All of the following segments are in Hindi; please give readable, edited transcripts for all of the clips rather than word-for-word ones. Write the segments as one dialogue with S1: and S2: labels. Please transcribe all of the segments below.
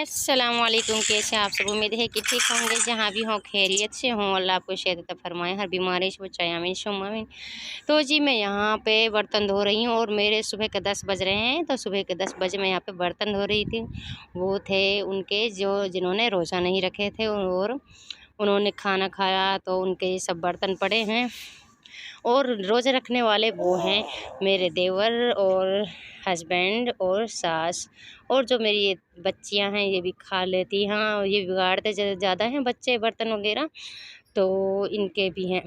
S1: अस्सलामुअलैकुम। कैसे आप सब? उम्मीद है कि ठीक होंगे, जहाँ भी हों खैरियत से हों। अल्लाह आपको सेहत फरमाए, हर बीमारी से बचाए, आमीन सुम्मा आमीन। तो जी मैं यहाँ पे बर्तन धो रही हूँ और मेरे सुबह के 10 बज रहे हैं। तो सुबह के 10 बजे मैं यहाँ पे बर्तन धो रही थी। वो थे उनके जो जिन्होंने रोज़ा नहीं रखे थे और उन्होंने खाना खाया, तो उनके सब बर्तन पड़े हैं। और रोज़े रखने वाले वो हैं मेरे देवर और हस्बैंड और सास, और जो मेरी ये बच्चियां हैं ये भी खा लेती। हाँ, ये बिगाड़ते ज़्यादा हैं बच्चे बर्तन वगैरह, तो इनके भी हैं।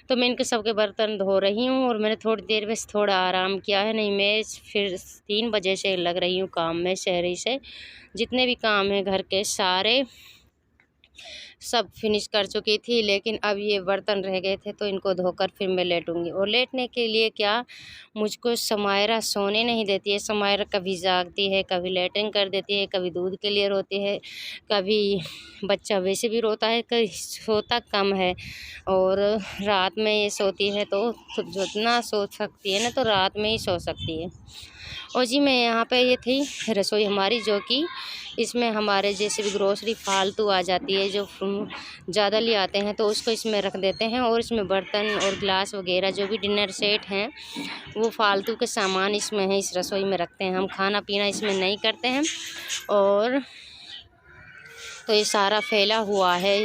S1: तो मैं इनके सबके बर्तन धो रही हूँ और मैंने थोड़ी देर बस थोड़ा आराम किया है, नहीं मैं फिर 3 बजे से लग रही हूँ काम में। शहरी से जितने भी काम हैं घर के सारे सब फिनिश कर चुकी थी, लेकिन अब ये बर्तन रह गए थे, तो इनको धोकर फिर मैं लेटूंगी। और लेटने के लिए क्या, मुझको समायरा सोने नहीं देती है। समायरा कभी जागती है, कभी लेटिंग कर देती है, कभी दूध के लिए रोती है, कभी बच्चा वैसे भी रोता है, कभी सोता कम है। और रात में ये सोती है तो जितना सो सकती है ना, तो रात में ही सो सकती है। और जी मैं यहाँ पे ये थी रसोई हमारी, जो कि इसमें हमारे जैसे भी ग्रोसरी फालतू आ जाती है, जो ज़्यादा ले आते हैं तो उसको इसमें रख देते हैं। और इसमें बर्तन और ग्लास वगैरह जो भी डिनर सेट हैं, वो फालतू के सामान इसमें है, इस रसोई में रखते हैं। हम खाना पीना इसमें नहीं करते हैं। और तो ये सारा फैला हुआ है।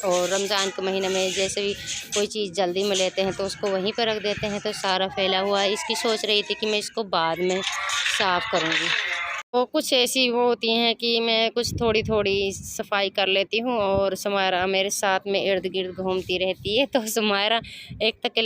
S1: और रमज़ान के महीने में जैसे भी कोई चीज़ जल्दी में लेते हैं तो उसको वहीं पर रख देते हैं, तो सारा फैला हुआ है। इसकी सोच रही थी कि मैं इसको बाद में साफ़ करूँगी। तो कुछ ऐसी वो होती हैं कि मैं कुछ थोड़ी थोड़ी सफाई कर लेती हूँ, और समायरा मेरे साथ में इर्द गिर्द घूमती रहती है। तो समायरा एक तक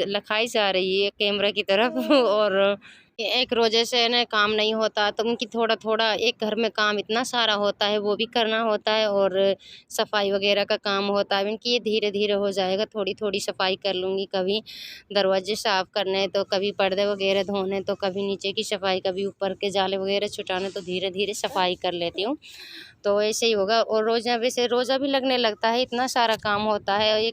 S1: लखाई जा रही है कैमरा की तरफ। और एक रोजे से ना काम नहीं होता, तो उनकी थोड़ा थोड़ा एक घर में काम इतना सारा होता है, वो भी करना होता है, और सफाई वगैरह का काम होता है। इनकी ये धीरे धीरे हो जाएगा, थोड़ी थोड़ी सफाई कर लूँगी। कभी दरवाजे साफ़ करने, तो कभी पर्दे वगैरह धोने, तो कभी नीचे की सफाई, कभी ऊपर के जाले वगैरह छुटाने, तो धीरे धीरे सफाई कर लेती हूँ। तो ऐसे ही होगा। और रोज़ा वैसे रोज़ा भी लगने लगता है, इतना सारा काम होता है।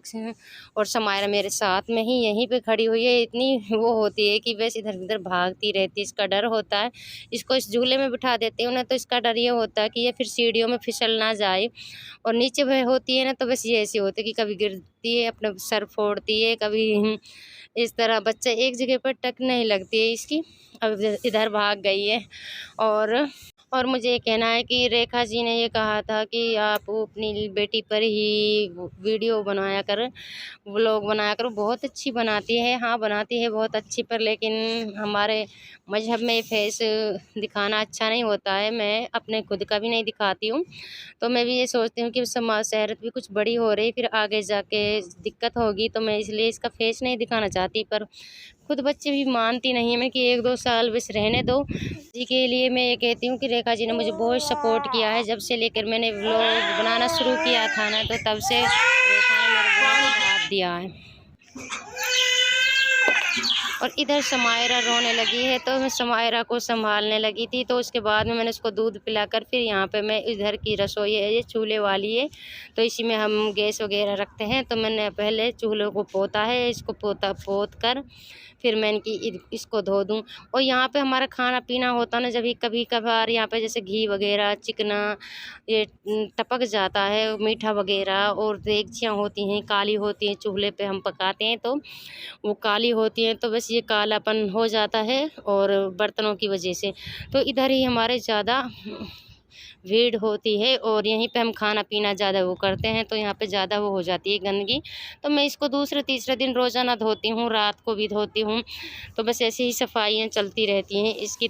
S1: और समायरा मेरे साथ में ही यहीं पे खड़ी हुई है, इतनी वो होती है कि बस इधर उधर भागती रहती है। इसका डर होता है, इसको इस झूले में बिठा देती हूँ ना, तो इसका डर ये होता है कि ये फिर सीढ़ियों में फिसल ना जाए। और नीचे वह होती है ना, तो बस ये ऐसी होती है कि कभी गिरती है, अपना सर फोड़ती है, कभी इस तरह। बच्चा एक जगह पर टक नहीं लगती है इसकी। अब इधर भाग गई है। और और मुझे ये कहना है कि रेखा जी ने ये कहा था कि आप अपनी बेटी पर ही वीडियो बनाया कर, व्लॉग बनाया करो। बहुत अच्छी बनाती है, हाँ बनाती है बहुत अच्छी, पर लेकिन हमारे मजहब में फेस दिखाना अच्छा नहीं होता है। मैं अपने खुद का भी नहीं दिखाती हूँ। तो मैं भी ये सोचती हूँ कि समाज शहरत भी कुछ बड़ी हो रही, फिर आगे जाके दिक्कत होगी, तो मैं इसलिए इसका फेस नहीं दिखाना चाहती। पर खुद बच्चे भी मानती नहीं है मैं कि 1-2 साल बस रहने दो। जी के लिए मैं ये कहती हूँ कि रेखा जी ने मुझे बहुत सपोर्ट किया है, जब से लेकर मैंने व्लॉग बनाना शुरू किया था ना, तो तब से रेखा ने मेरे बहुत साथ दिया है। और इधर समायरा रोने लगी है, तो मैं समायरा को संभालने लगी थी। तो उसके बाद में मैंने उसको दूध पिलाकर फिर यहाँ पे मैं इधर की रसोई है, ये चूल्हे वाली है, तो इसी में हम गैस वगैरह रखते हैं। तो मैंने पहले चूल्हे को पोता है, इसको पोत कर फिर मैं इसको धो दूँ। और यहाँ पे हमारा खाना पीना होता ना, जब कभी कभार यहाँ पे जैसे घी वगैरह चिकना ये टपक जाता है, मीठा वगैरह, और देगचियाँ होती हैं काली होती हैं, चूल्हे पे हम पकाते हैं तो वो काली होती हैं, तो बस ये कालापन हो जाता है और बर्तनों की वजह से। तो इधर ही हमारे ज़्यादा भीड़ होती है, और यहीं पे हम खाना पीना ज़्यादा वो करते हैं, तो यहाँ पे ज़्यादा वो हो जाती है गंदगी। तो मैं इसको दूसरे तीसरे दिन रोज़ाना धोती हूँ, रात को भी धोती हूँ। तो बस ऐसे ही सफाइयाँ चलती रहती हैं इसकी।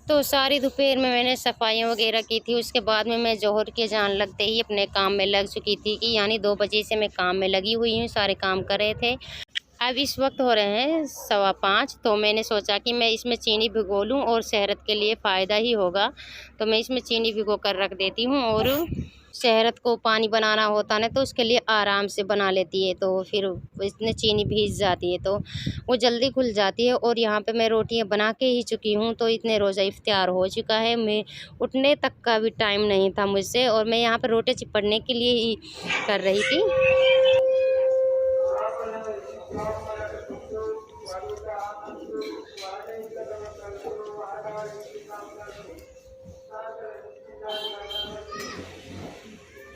S1: तो सारी दोपहर में मैंने सफाइयाँ वगैरह की थी। उसके बाद में मैं जोहर के अज़ान लगते ही अपने काम में लग चुकी थी, कि यानी 2 बजे से मैं काम में लगी हुई हूँ, सारे काम कर रहे थे। अब इस वक्त हो रहे हैं 5:15, तो मैंने सोचा कि मैं इसमें चीनी भिगो लूँ और सेहत के लिए फ़ायदा ही होगा। तो मैं इसमें चीनी भिगो कर रख देती हूँ, और शहरत को पानी बनाना होता ना, तो उसके लिए आराम से बना लेती है, तो फिर इसमें चीनी भीज जाती है तो वो जल्दी घुल जाती है। और यहाँ पे मैं रोटियाँ बना के ही चुकी हूँ, तो इतने रोज़ा इफ्तियार हो चुका है, मैं उठने तक का भी टाइम नहीं था मुझसे, और मैं यहाँ पे रोटी चिपड़ने के लिए ही कर रही थी।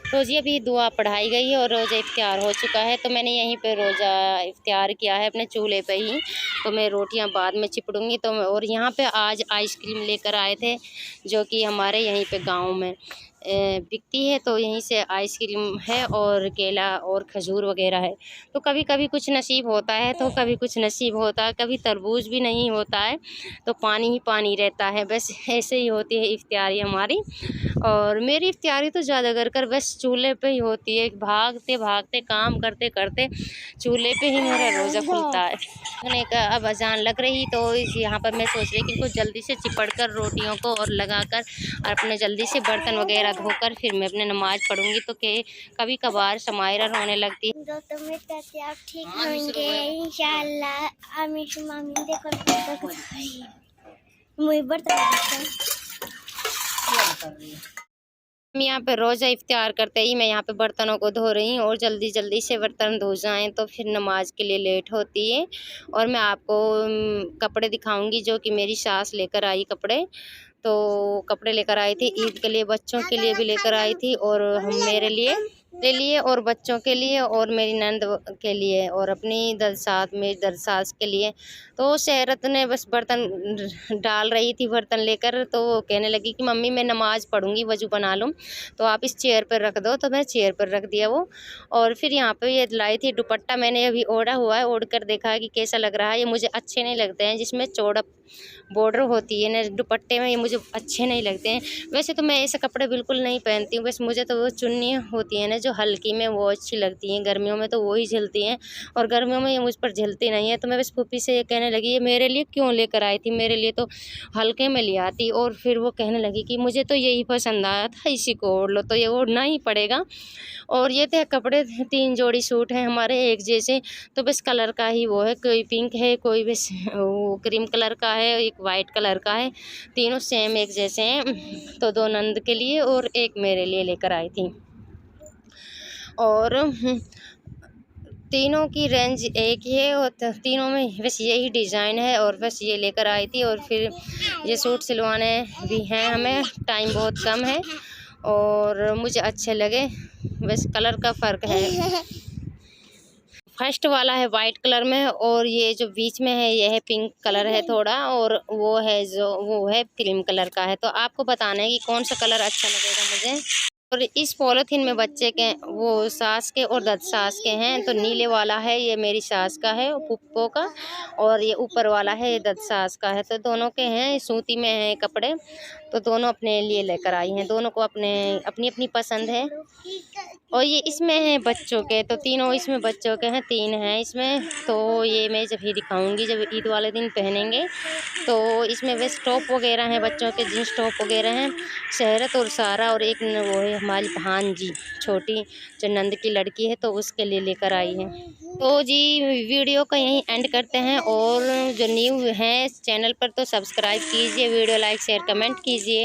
S1: तो जी अभी दुआ पढ़ाई गई है और रोज़ा इफ्तियार हो चुका है, तो मैंने यहीं पे रोज़ा इफ्तियार किया है अपने चूल्हे पे ही। तो मैं रोटियां बाद में चिपड़ूंगी। तो और यहाँ पे आज आइसक्रीम लेकर आए थे, जो कि हमारे यहीं पे गांव में बिकती है, तो यहीं से आइसक्रीम है और केला और खजूर वगैरह है। तो कभी कभी कुछ नसीब होता है तो कभी कुछ नसीब होता है, कभी तरबूज भी नहीं होता है, तो पानी ही पानी रहता है। बस ऐसे ही होती है इफ्तियारी हमारी। और मेरी इफ्तियारी तो ज़्यादा कर बस चूल्हे पे ही होती है, भागते भागते काम करते करते चूल्हे पे ही मेरा रोज़ा खुलता है। खाने का अब अजान लग रही, तो यहाँ पर मैं सोच रही कि इनको जल्दी से चिपड़ कर रोटियों को और लगाकर और अपने जल्दी से बर्तन वगैरह धोकर फिर मैं अपने नमाज़ पढ़ूंगी। तो के कभी कभार समायरा रोने लगती है।
S2: तो उम्मीद करते हैं आप ठीक होंगे इंशाल्लाह। आमीन सुम्मा आमीन। देखो मुझे बर्तन
S1: हम यहाँ पे रोज़ा इफ्तियार करते ही मैं यहाँ पे बर्तनों को धो रही हूँ, और जल्दी जल्दी से बर्तन धो जाएं तो फिर नमाज के लिए लेट होती है। और मैं आपको कपड़े दिखाऊंगी जो कि मेरी सास लेकर आई कपड़े। तो कपड़े लेकर आई थी ईद के लिए, बच्चों के लिए भी लेकर आई थी, और हम मेरे लिए ले लिए, और बच्चों के लिए, और मेरी नंद के लिए, और अपनी मेरी दरसास के लिए। तो शहरत ने बस बर्तन डाल रही थी बर्तन लेकर, तो वो कहने लगी कि मम्मी मैं नमाज़ पढ़ूंगी, वज़ू बना लूँ, तो आप इस चेयर पर रख दो। तो मैं चेयर पर रख दिया वो। और फिर यहाँ पे ये लाई थी दुपट्टा, मैंने अभी ओढ़ा हुआ है, ओढ़ कर देखा कि कैसा लग रहा है। ये मुझे अच्छे नहीं लगते हैं जिसमें चौड़ा बॉर्डर होती है ना दुपट्टे में, ये मुझे अच्छे नहीं लगते हैं। वैसे तो मैं ऐसे कपड़े बिल्कुल नहीं पहनती हूँ, बस मुझे तो वो चुन्नी होती है ना जो हल्की में, वो अच्छी लगती हैं। गर्मियों में तो वो ही झलती हैं, और गर्मियों में ये मुझ पर झलती नहीं है। तो मैं बस फूफी से ये कहने लगी ये मेरे लिए क्यों लेकर आई थी, मेरे लिए तो हल्के में ले आती। और फिर वो कहने लगी कि मुझे तो यही पसंद आया था, इसी को ओढ़ लो, तो ये ओढ़ना ही पड़ेगा। और ये थे कपड़े, 3 जोड़ी सूट हैं हमारे एक जैसे। तो बस कलर का ही वो है, कोई पिंक है, कोई बस वो क्रीम कलर का है, एक वाइट कलर का है, तीनों सेम एक जैसे हैं। तो 2 नंद के लिए और एक मेरे लिए लेकर आई थी। और तीनों की रेंज एक ही है, और तीनों में बस यही डिज़ाइन है, और बस ये लेकर आई थी। और फिर ये सूट सिलवाने भी हैं हमें, टाइम बहुत कम है और मुझे अच्छे लगे, बस कलर का फ़र्क है। फर्स्ट वाला है वाइट कलर में, और ये जो बीच में है ये है पिंक कलर है थोड़ा, और वो है जो वो है क्रीम कलर का है। तो आपको बताना है कि कौन सा कलर अच्छा लगेगा मुझे। और इस पॉलीथीन में बच्चे के, वो सास के और दद सास के हैं। तो नीले वाला है ये मेरी सास का है पुप्पो का, और ये ऊपर वाला है ये दद सास का है। तो दोनों के हैं, सूती में हैं कपड़े, तो दोनों अपने लिए लेकर आई हैं। दोनों को अपने अपनी अपनी पसंद है। और ये इसमें है बच्चों के, तो तीनों इसमें बच्चों के हैं, 3 हैं इसमें। तो ये मैं जब ही दिखाऊंगी जब ईद वाले दिन पहनेंगे। तो इसमें बस टॉप वगैरह हैं बच्चों के, जीन्स टॉप वगैरह हैं। शहरत और सारा, और एक वो है हमारी भांजी छोटी जो नंद की लड़की है, तो उसके लिए लेकर आई है। तो जी वीडियो का यहीं एंड करते हैं, और जो न्यू हैं चैनल पर तो सब्सक्राइब कीजिए, वीडियो लाइक शेयर कमेंट कीजिए।